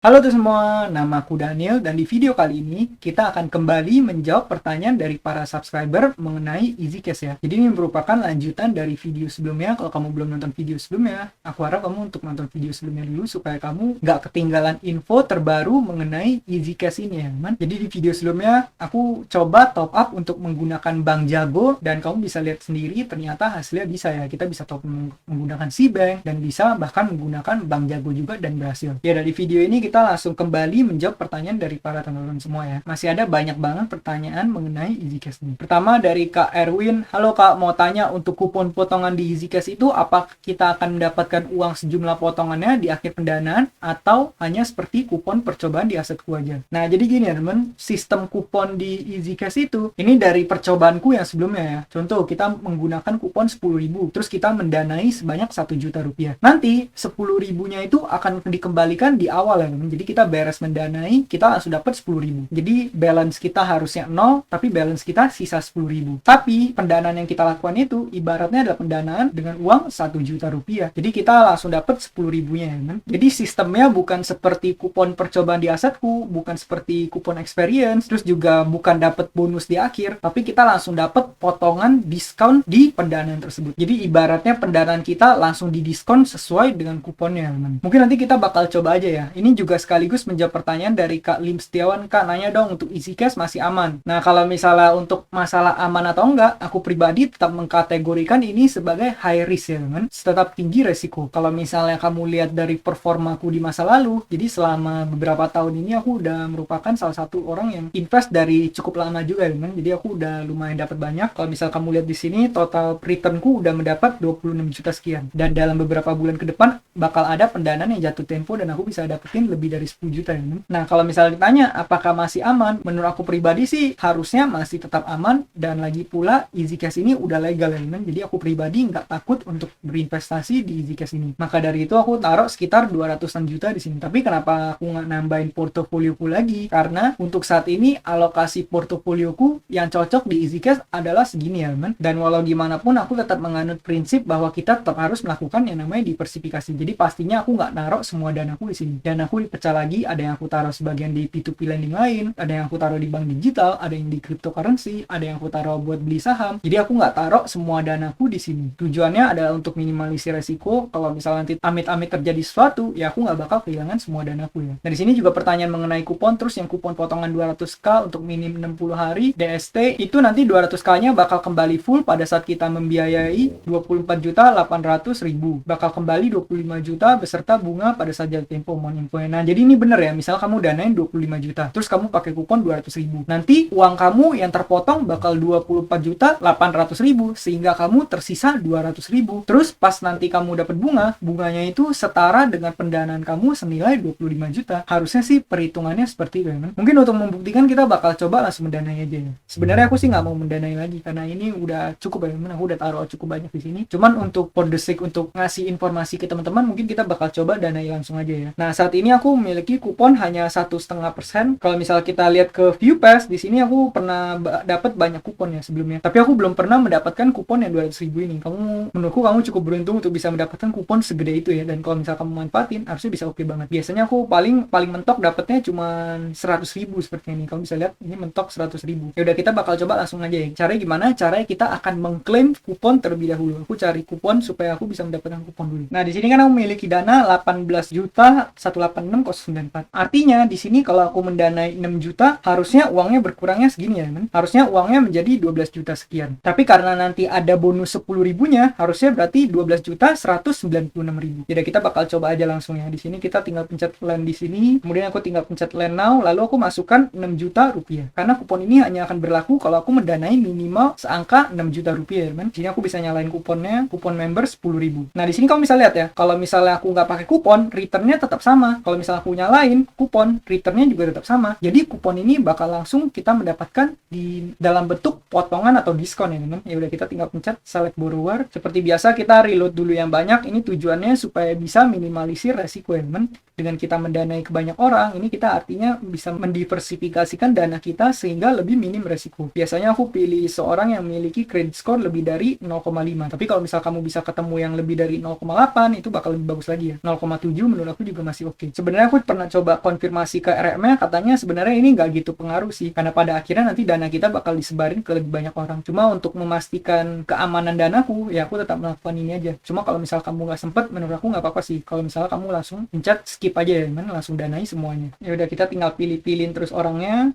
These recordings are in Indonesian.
Halo tuh semua, nama aku Daniel dan di video kali ini kita akan kembali menjawab pertanyaan dari para subscriber mengenai EasyCash ya. Jadi ini merupakan lanjutan dari video sebelumnya. Kalau kamu belum nonton video sebelumnya, aku harap kamu untuk nonton video sebelumnya dulu supaya kamu nggak ketinggalan info terbaru mengenai EasyCash ini ya teman. Jadi di video sebelumnya aku coba top up untuk menggunakan Bank Jago dan kamu bisa lihat sendiri ternyata hasilnya bisa ya. Kita bisa top up menggunakan Cbank dan bisa bahkan menggunakan Bank Jago juga dan berhasil. Ya dari video ini kita langsung kembali menjawab pertanyaan dari para teman-teman semua ya. Masih ada banyak banget pertanyaan mengenai EasyCash ini. Pertama dari Kak Erwin, halo Kak, mau tanya untuk kupon potongan di EasyCash itu apa kita akan mendapatkan uang sejumlah potongannya di akhir pendanaan atau hanya seperti kupon percobaan di asetku aja. Nah jadi gini ya teman, sistem kupon di EasyCash itu ini dari percobaanku yang sebelumnya ya. Contoh kita menggunakan kupon 10.000 terus kita mendanai sebanyak 1 juta rupiah. Nanti 10.000-nya itu akan dikembalikan di awal ya. Jadi kita beres mendanai, kita langsung dapat 10.000. Jadi balance kita harusnya 0, tapi balance kita sisa 10.000. Tapi pendanaan yang kita lakukan itu ibaratnya adalah pendanaan dengan uang 1 juta rupiah. Jadi kita langsung dapat 10.000-nya ya. Jadi sistemnya bukan seperti kupon percobaan di asetku, bukan seperti kupon experience, terus juga bukan dapat bonus di akhir, tapi kita langsung dapat potongan diskon di pendanaan tersebut. Jadi ibaratnya pendanaan kita langsung didiskon sesuai dengan kuponnya. Mungkin nanti kita bakal coba aja ya. Ini juga sekaligus menjawab pertanyaan dari Kak Lim Setiawan. Kak nanya dong untuk EasyCash masih aman. Nah kalau misalnya untuk masalah aman atau enggak, aku pribadi tetap mengkategorikan ini sebagai high risk ya teman. Tetap tinggi resiko. Kalau misalnya kamu lihat dari performaku di masa lalu, jadi selama beberapa tahun ini aku udah merupakan salah satu orang yang invest dari cukup lama juga ya teman. Jadi aku udah lumayan dapat banyak. Kalau misal kamu lihat di sini total returnku udah mendapat 26 juta sekian. Dan dalam beberapa bulan ke depan bakal ada pendanaan yang jatuh tempo dan aku bisa dapetin lebih dari 10 juta ya. Nah kalau misalnya ditanya apakah masih aman, menurut aku pribadi sih harusnya masih tetap aman, dan lagi pula EasyCash ini udah legal ya. Jadi aku pribadi nggak takut untuk berinvestasi di EasyCash ini. Maka dari itu aku taruh sekitar 200-an juta di sini. Tapi kenapa aku nggak nambahin portofolioku lagi? Karena untuk saat ini alokasi portofolioku yang cocok di EasyCash adalah segini ya teman. Dan walau gimana pun aku tetap menganut prinsip bahwa kita tetap harus melakukan yang namanya diversifikasi. Jadi pastinya aku nggak naruh semua danaku di sini. Dan aku dipecah lagi, ada yang aku taruh sebagian di P2P lending lain, ada yang aku taruh di bank digital, ada yang di cryptocurrency, ada yang aku taruh buat beli saham. Jadi aku nggak taruh semua danaku di sini. Tujuannya adalah untuk minimalisir resiko. Kalau misalnya nanti amit-amit terjadi sesuatu, ya aku nggak bakal kehilangan semua danaku ya. Dari sini juga pertanyaan mengenai kupon, terus yang kupon potongan 200k untuk minim 60 hari DST itu nanti 200k-nya bakal kembali full pada saat kita membiayai 24.800.000. Bakal kembali 25 juta beserta bunga pada saat jatuh tempo mohon infonya. Nah jadi ini bener ya, misal kamu danain 25 juta terus kamu pakai kupon 200.000, nanti uang kamu yang terpotong bakal 24.800.000 sehingga kamu tersisa 200.000. Terus pas nanti kamu dapat bunganya itu setara dengan pendanaan kamu senilai 25 juta. Harusnya sih perhitungannya seperti itu ya. Mungkin untuk membuktikan kita bakal coba langsung mendanai aja ya. Sebenarnya aku sih nggak mau mendanai lagi karena ini udah cukup ya, aku udah taruh cukup banyak di sini. Cuman untuk for the sake untuk ngasih informasi ke teman-teman, mungkin kita bakal coba danai langsung aja ya. Nah saat ini aku memiliki kupon hanya 1,5%. Kalau misal kita lihat ke ViewPass, di sini aku pernah dapat banyak kupon ya sebelumnya. Tapi aku belum pernah mendapatkan kupon yang 200.000 ini. Menurutku kamu cukup beruntung untuk bisa mendapatkan kupon segede itu ya. Dan kalau misal kamu manfaatin, harusnya bisa oke banget. Biasanya aku paling mentok dapatnya cuma 100.000 seperti ini. Kamu bisa lihat ini mentok 100.000. Ya udah kita bakal coba langsung aja ya. Caranya gimana? Caranya kita akan mengklaim kupon terlebih dahulu. Aku cari kupon supaya aku bisa mendapatkan kupon dulu. Nah di sini kan aku memiliki dana 18.186.094. Artinya di sini kalau aku mendanai 6 juta, harusnya uangnya berkurangnya segini ya, teman. Harusnya uangnya menjadi 12 juta sekian. Tapi karena nanti ada bonus 10.000-nya, harusnya berarti 12.196.000. Jadi kita bakal coba aja langsung ya. Di sini kita tinggal pencet land di sini, kemudian aku tinggal pencet land now, lalu aku masukkan 6 juta rupiah. Karena kupon ini hanya akan berlaku kalau aku mendanai minimal seangka 6 juta rupiah ya, teman. Di sini aku bisa nyalain kuponnya, kupon member 10.000. Nah di sini kamu bisa lihat ya, kalau misalnya aku nggak pakai kupon, returnnya tetap sama. Kalau misalnya aku nyalain kupon, returnnya juga tetap sama. Jadi kupon ini bakal langsung kita mendapatkan di dalam bentuk potongan atau diskon ya teman. Ya udah kita tinggal pencet select borrower. Seperti biasa kita reload dulu yang banyak. Ini tujuannya supaya bisa minimalisir resiko ya teman. Dengan kita mendanai ke banyak orang, ini kita artinya bisa mendiversifikasikan dana kita sehingga lebih minim resiko. Biasanya aku pilih seorang yang memiliki credit score lebih dari 0,5. Tapi kalau misal kamu bisa ketemu yang lebih dari 0,8, itu bakal lebih bagus lagi ya. 0,7 menurut aku juga masih oke. Sebenarnya sebenarnya aku pernah coba konfirmasi ke RM-nya, katanya sebenarnya ini nggak gitu pengaruh sih, karena pada akhirnya nanti dana kita bakal disebarin ke lebih banyak orang. Cuma untuk memastikan keamanan danaku, ya aku tetap melakukan ini aja. Cuma kalau misal kamu nggak sempet, menurut aku nggak apa-apa sih. Kalau misal kamu langsung pencet skip aja ya, mana langsung danai semuanya. Ya udah, kita tinggal pilih-pilihin terus orangnya.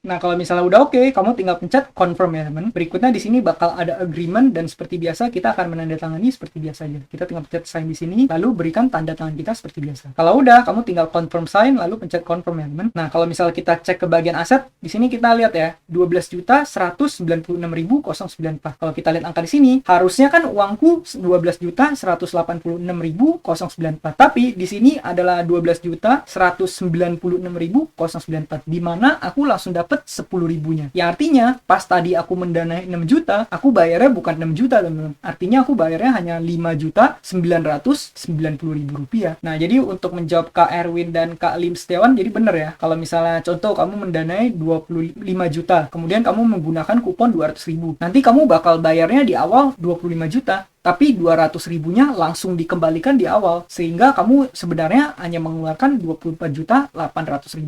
Nah, kalau misalnya udah oke, kamu tinggal pencet confirm ya, teman. Berikutnya di sini bakal ada agreement, dan seperti biasa kita akan menandatangani seperti biasa aja. Kita tinggal pencet sign di sini, lalu berikan tanda tangan kita seperti biasa. Kalau udah, kamu tinggal confirm sign, lalu pencet confirm ya, teman. Nah, kalau misalnya kita cek ke bagian aset, di sini kita lihat ya, 12.196.094. Kalau kita lihat angka di sini, harusnya kan uangku 12.186.094. Tapi di sini adalah 12.196.094, di mana aku langsung dapat 10 ribunya. Ya artinya pas tadi aku mendanai 6 juta, aku bayarnya bukan 6 juta teman-teman. Artinya aku bayarnya hanya 5.990.000 rupiah. Nah, jadi untuk menjawab Kak Erwin dan Kak Lim Setiawan, jadi bener ya, kalau misalnya contoh kamu mendanai 25 juta, kemudian kamu menggunakan kupon 200.000, nanti kamu bakal bayarnya di awal 25 juta. Tapi 200 ribunya langsung dikembalikan di awal, sehingga kamu sebenarnya hanya mengeluarkan 24.800.000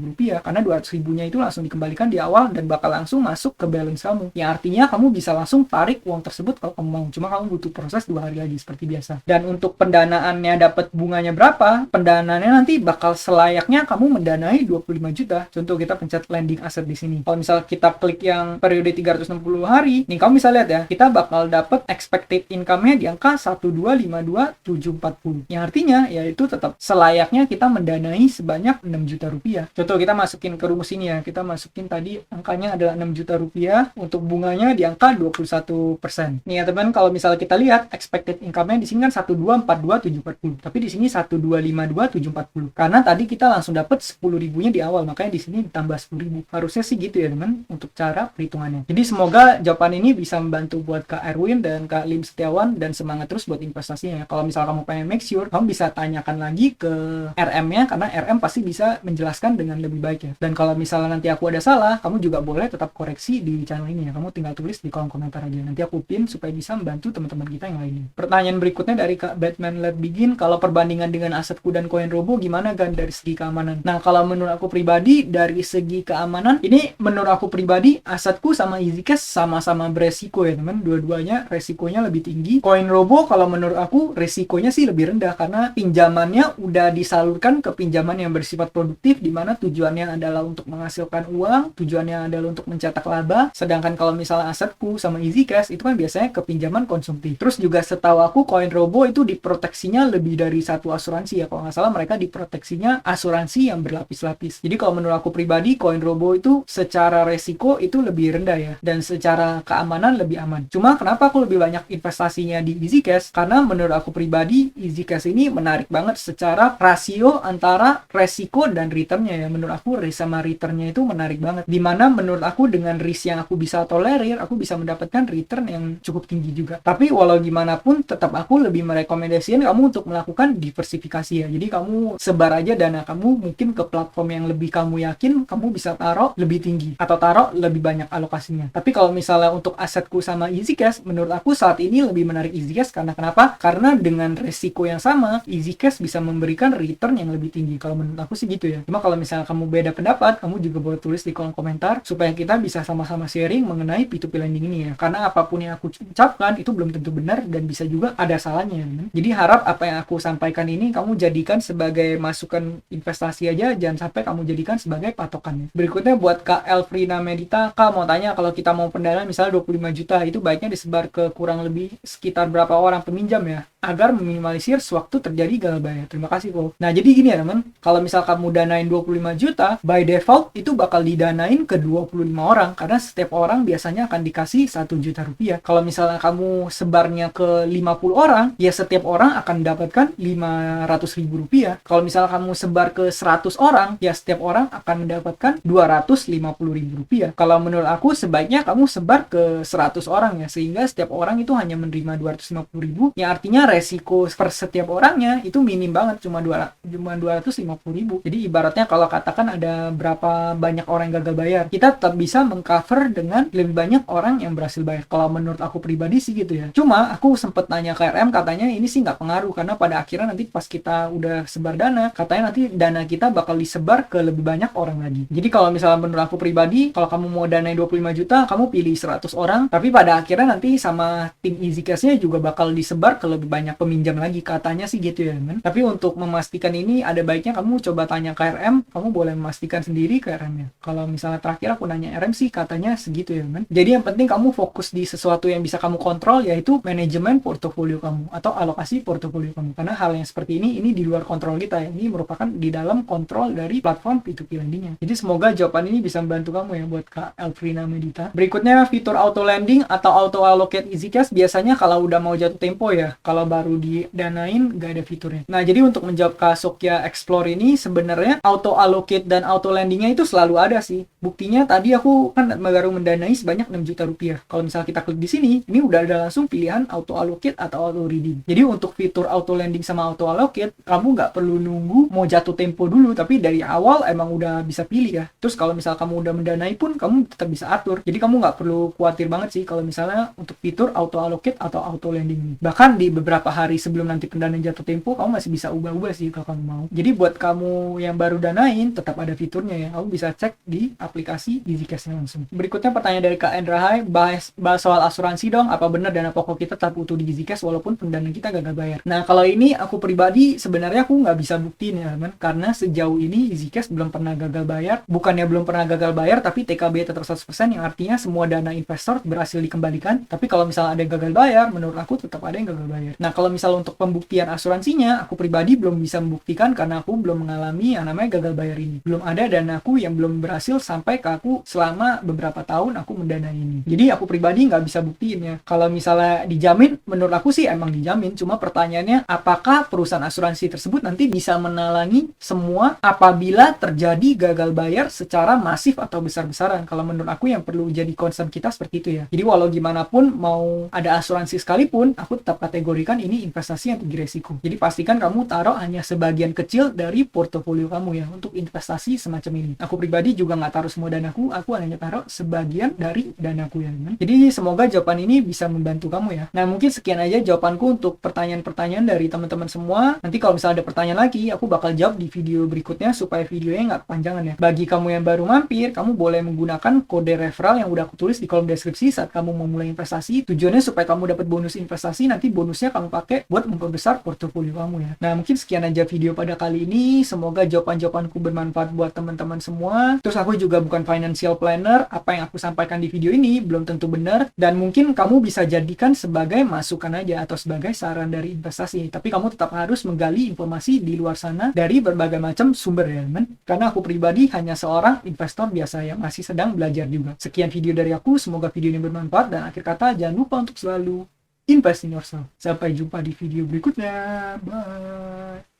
rupiah, karena 200 ribunya itu langsung dikembalikan di awal dan bakal langsung masuk ke balance kamu. Yang artinya kamu bisa langsung tarik uang tersebut kalau kamu mau. Cuma kamu butuh proses 2 hari lagi seperti biasa. Dan untuk pendanaannya dapat bunganya berapa? Pendanaannya nanti bakal selayaknya kamu mendanai 25 juta. Contoh kita pencet landing asset di sini. Kalau misal kita klik yang periode 360 hari, nih kamu bisa lihat ya, kita bakal dapat expected income-nya di angka 1252740. Yang artinya yaitu tetap selayaknya kita mendanai sebanyak 6 juta rupiah. Contoh kita masukin ke rumus ini ya. Kita masukin tadi angkanya adalah 6 juta rupiah, untuk bunganya di angka 21%. Nih ya teman, kalau misalnya kita lihat expected income-nya di sini kan 1242740. Tapi di sini 1252740. Karena tadi kita langsung dapat 10 ribunya di awal, makanya di sini ditambah 10 ribu. Harusnya sih gitu ya teman untuk cara perhitungannya. Jadi semoga jawaban ini bisa membantu buat Kak Erwin dan Kak Lim Setiawan, dan semangat terus buat investasinya. Kalau misal kamu pengen make sure, kamu bisa tanyakan lagi ke RM-nya, karena RM pasti bisa menjelaskan dengan lebih baik ya. Dan kalau misalnya nanti aku ada salah, kamu juga boleh tetap koreksi di channel ini ya. Kamu tinggal tulis di kolom komentar aja. Nanti aku pin supaya bisa membantu teman-teman kita yang lainnya. Pertanyaan berikutnya dari Kak Batman Let Begin, kalau perbandingan dengan asetku dan koin robo gimana Gan dari segi keamanan? Nah, kalau menurut aku pribadi dari segi keamanan, ini menurut aku pribadi asetku sama EasyCash sama-sama beresiko ya teman. Dua-duanya resikonya lebih tinggi. Koin robo kalau menurut aku resikonya sih lebih rendah, karena pinjamannya udah disalurkan ke pinjaman yang bersifat produktif, di mana tujuannya adalah untuk menghasilkan uang, tujuannya adalah untuk mencetak laba. Sedangkan kalau misalnya asetku sama EasyCash itu kan biasanya ke pinjaman konsumtif. Terus juga setahu aku koin robo itu diproteksinya lebih dari satu asuransi ya. Kalau nggak salah mereka diproteksinya asuransi yang berlapis-lapis. Jadi kalau menurut aku pribadi koin robo itu secara resiko itu lebih rendah ya, dan secara keamanan lebih aman. Cuma kenapa aku lebih banyak investasinya di EasyCash? Karena menurut aku pribadi EasyCash ini menarik banget secara rasio antara resiko dan returnnya ya. Menurut aku risk sama returnnya itu menarik banget, dimana menurut aku dengan risk yang aku bisa tolerir, aku bisa mendapatkan return yang cukup tinggi juga. Tapi walau gimana pun tetap aku lebih merekomendasikan kamu untuk melakukan diversifikasi ya. Jadi kamu sebar aja dana kamu mungkin ke platform yang lebih kamu yakin kamu bisa taruh lebih tinggi, atau taruh lebih banyak alokasinya. Tapi kalau misalnya untuk asetku sama EasyCash, menurut aku saat ini lebih menarik EasyCash. Karena kenapa? Karena dengan resiko yang sama, EasyCash bisa memberikan return yang lebih tinggi. Kalau menurut aku sih gitu ya. Cuma kalau misalnya kamu beda pendapat, kamu juga boleh tulis di kolom komentar supaya kita bisa sama-sama sharing mengenai P2P lending ini ya. Karena apapun yang aku ucapkan itu belum tentu benar dan bisa juga ada salahnya. Jadi harap apa yang aku sampaikan ini kamu jadikan sebagai masukan investasi aja, jangan sampai kamu jadikan sebagai patokan ya. Berikutnya buat Kak Elfrina Medita, Kak mau tanya, kalau kita mau pendanaan misalnya 25 juta, itu baiknya disebar ke kurang lebih sekitar berapa orang peminjam ya, agar meminimalisir sewaktu terjadi gagal bayar. Terima kasih kok. Nah, jadi gini ya teman, kalau misal kamu danain 25 juta, by default itu bakal didanain ke 25 orang, karena setiap orang biasanya akan dikasih 1 juta rupiah. Kalau misalnya kamu sebarnya ke 50 orang, ya setiap orang akan mendapatkan 500.000 rupiah. Kalau misalnya kamu sebar ke 100 orang, ya setiap orang akan mendapatkan 250.000 rupiah. Kalau menurut aku sebaiknya kamu sebar ke 100 orang ya, sehingga setiap orang itu hanya menerima 250.000, yang artinya resiko per setiap orangnya itu minim banget, cuma 250.000. Jadi ibaratnya kalau katakan ada berapa banyak orang yang gagal bayar, kita tetap bisa mengcover dengan lebih banyak orang yang berhasil bayar. Kalau menurut aku pribadi sih gitu ya. Cuma aku sempet nanya ke RM, katanya ini sih nggak pengaruh, karena pada akhirnya nanti pas kita udah sebar dana, katanya nanti dana kita bakal disebar ke lebih banyak orang lagi. Jadi kalau misalnya menurut aku pribadi, kalau kamu mau danai 25 juta, kamu pilih 100 orang, tapi pada akhirnya nanti sama tim EasyCash-nya juga bakal disebar ke lebih banyak peminjam lagi, katanya sih gitu ya, men. Tapi untuk memastikan ini, ada baiknya kamu coba tanya ke RM, kamu boleh memastikan sendiri ke RM-nya. Kalau misalnya terakhir aku nanya RM sih, katanya segitu ya, men. Jadi yang penting kamu fokus di sesuatu yang bisa kamu kontrol, yaitu manajemen portofolio kamu, atau alokasi portofolio kamu. Karena hal yang seperti ini di luar kontrol kita ya. Ini merupakan di dalam kontrol dari platform P2P lending-nya. Jadi semoga jawaban ini bisa membantu kamu ya buat Kak Elfrina Medita. Berikutnya, fitur auto lending atau auto allocate EasyCash biasanya kalau udah mau jatuh tempo ya. Kalau baru didanain nggak ada fiturnya. Nah, jadi untuk menjawab Kak Sokya Explore ini, sebenarnya auto allocate dan auto lendingnya itu selalu ada sih. Buktinya tadi aku kan baru mendanai sebanyak 6 juta rupiah. Kalau misalnya kita klik di sini, ini udah ada langsung pilihan auto allocate atau auto redeem. Jadi untuk fitur auto lending sama auto allocate, kamu nggak perlu nunggu mau jatuh tempo dulu, tapi dari awal emang udah bisa pilih ya. Terus kalau misal kamu udah mendanai pun, kamu tetap bisa atur. Jadi kamu nggak perlu khawatir banget sih kalau misalnya untuk fitur auto allocate atau auto lending ini. Bahkan di beberapa hari sebelum nanti pendanaan jatuh tempo, kamu masih bisa ubah-ubah sih kalau kamu mau. Jadi buat kamu yang baru danain, tetap ada fiturnya ya. Kamu bisa cek di aplikasi EasyCash-nya langsung. Berikutnya pertanyaan dari Kak Endra, hai, bahas soal asuransi dong. Apa benar dana pokok kita tetap utuh di EasyCash walaupun pendanaan kita gagal bayar? Nah, kalau ini aku pribadi sebenarnya aku nggak bisa buktiin ya, teman. Karena sejauh ini EasyCash belum pernah gagal bayar. Bukannya belum pernah gagal bayar, tapi TKB tetap 100%, yang artinya semua dana investor berhasil dikembalikan. Tapi kalau misalnya ada yang gagal bayar, menurut aku tetap ada yang gagal bayar. Nah, kalau misalnya untuk pembuktian asuransinya, aku pribadi belum bisa membuktikan karena aku belum mengalami yang namanya gagal bayar ini. Belum ada danaku yang belum berhasil sampai ke aku selama beberapa tahun aku mendanai ini. Jadi aku pribadi nggak bisa buktiin ya. Kalau misalnya dijamin, menurut aku sih emang dijamin. Cuma pertanyaannya, apakah perusahaan asuransi tersebut nanti bisa menalangi semua apabila terjadi gagal bayar secara masif atau besar-besaran? Kalau menurut aku yang perlu jadi concern kita seperti itu ya. Jadi walau gimana pun mau ada asuransi sekalipun, aku tetap kategorikan ini investasi yang tinggi resiko. Jadi pastikan kamu taruh hanya sebagian kecil dari portofolio kamu ya untuk investasi semacam ini. Aku pribadi juga nggak taruh semua danaku, aku hanya taruh sebagian dari danaku ya. Jadi semoga jawaban ini bisa membantu kamu ya. Nah, mungkin sekian aja jawabanku untuk pertanyaan-pertanyaan dari teman-teman semua. Nanti kalau misalnya ada pertanyaan lagi, aku bakal jawab di video berikutnya supaya videonya nggak kepanjangan ya. Bagi kamu yang baru mampir, kamu boleh menggunakan kode referral yang udah aku tulis di kolom deskripsi saat kamu mau mulai investasi. Tujuannya supaya kamu dapat bonus investasi, nanti bonusnya kamu pakai buat memperbesar portofolio kamu ya. Nah, mungkin sekian aja video pada kali ini. Semoga jawaban-jawabanku bermanfaat buat teman-teman semua. Terus aku juga bukan financial planner. Apa yang aku sampaikan di video ini belum tentu benar, dan mungkin kamu bisa jadikan sebagai masukan aja atau sebagai saran dari investasi. Tapi kamu tetap harus menggali informasi di luar sana dari berbagai macam sumber ya, teman. Karena aku pribadi hanya seorang investor biasa yang masih sedang belajar juga. Sekian video dari aku, semoga video ini bermanfaat, dan akhir kata jangan lupa untuk selalu invest in yourself. Sampai jumpa di video berikutnya. Bye.